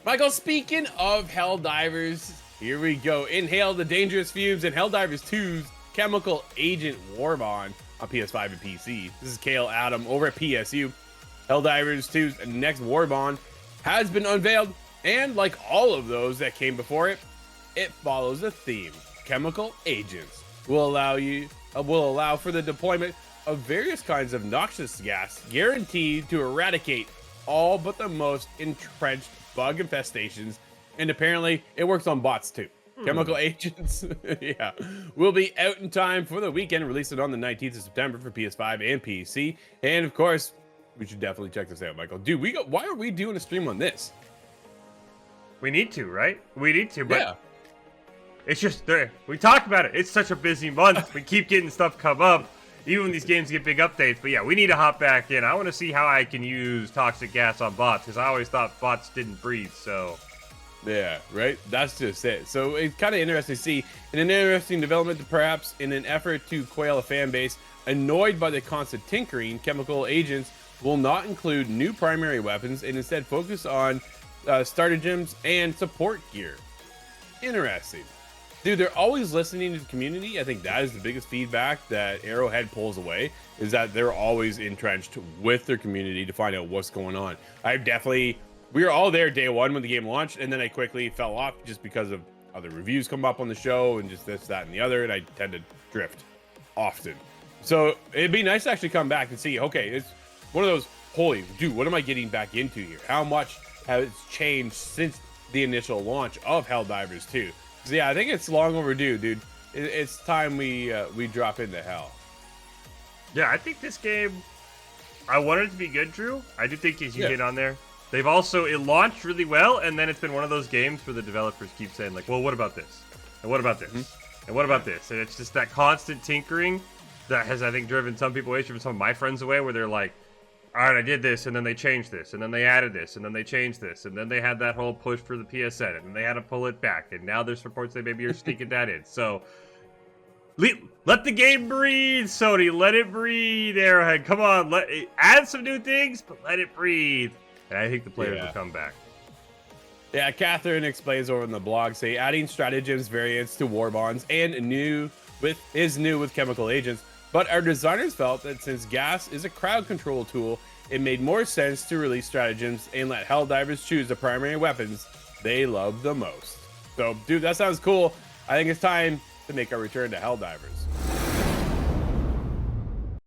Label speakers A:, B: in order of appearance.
A: Michael, speaking of Helldivers, here we go. Inhale the dangerous fumes in Helldivers 2's Chemical Agent Warbond on PS5 and PC. This is Kale Adam over at PSU. Helldivers 2's next Warbond has been unveiled, and like all of those that came before it, it follows a theme. Chemical agents will allow for the deployment of various kinds of noxious gas, guaranteed to eradicate all but the most entrenched bug infestations, and apparently it works on bots too. Chemical agents, yeah, will be out in time for the weekend, released on the 19th of September for PS5 and PC. And of course, we should definitely check this out, Michael. Dude, why are we doing a stream on this?
B: We need to, right? We need to, but
A: Yeah.
B: it's just there. We talked about it. It's such a busy month. We keep getting stuff come up, even when these games get big updates. But yeah, we need to hop back in. I want to see how I can use toxic gas on bots, because I always thought bots didn't breathe. So
A: Yeah, right? That's just it. So it's kind of interesting to see, in an interesting development, perhaps in an effort to quail a fan base annoyed by the constant tinkering, chemical agents will not include new primary weapons and instead focus on stratagems and support gear. Interesting. Dude, they're always listening to the community. I think that is the biggest feedback that Arrowhead pulls away, is that they're always entrenched with their community to find out what's going on. We were all there day one when the game launched, and then I quickly fell off just because of other reviews come up on the show and just this, that, and the other, and I tend to drift often. So it'd be nice to actually come back and see, okay, it's one of those, holy, dude, what am I getting back into here? How much has changed since the initial launch of Helldivers 2? So yeah, I think it's long overdue, dude. It's time we drop into hell.
B: yeah, I think this game, I want it to be good, Drew. I do think as you
A: Yeah.
B: hit on there, they've also, it launched really well, and then it's been one of those games where the developers keep saying like, well, what about this? And what about this? And what about this? And it's just that constant tinkering that has, I think, driven some people away, driven some of my friends away, where they're like, all right, I did this, and then they changed this, and then they added this, and then they changed this, and then they had that whole push for the PSN, and then they had to pull it back, and now there's reports they maybe are sneaking that in. So let the game breathe, Sony. Let it breathe, Arrowhead. Come on, add some new things, but let it breathe. And I think the players will come back.
A: Yeah, Catherine explains over in the blog, say adding stratagems variants to Warbonds and new with chemical agents, but our designers felt that since gas is a crowd control tool, it made more sense to release stratagems and let Helldivers choose the primary weapons they love the most. So, dude, that sounds cool. I think it's time to make our return to Helldivers.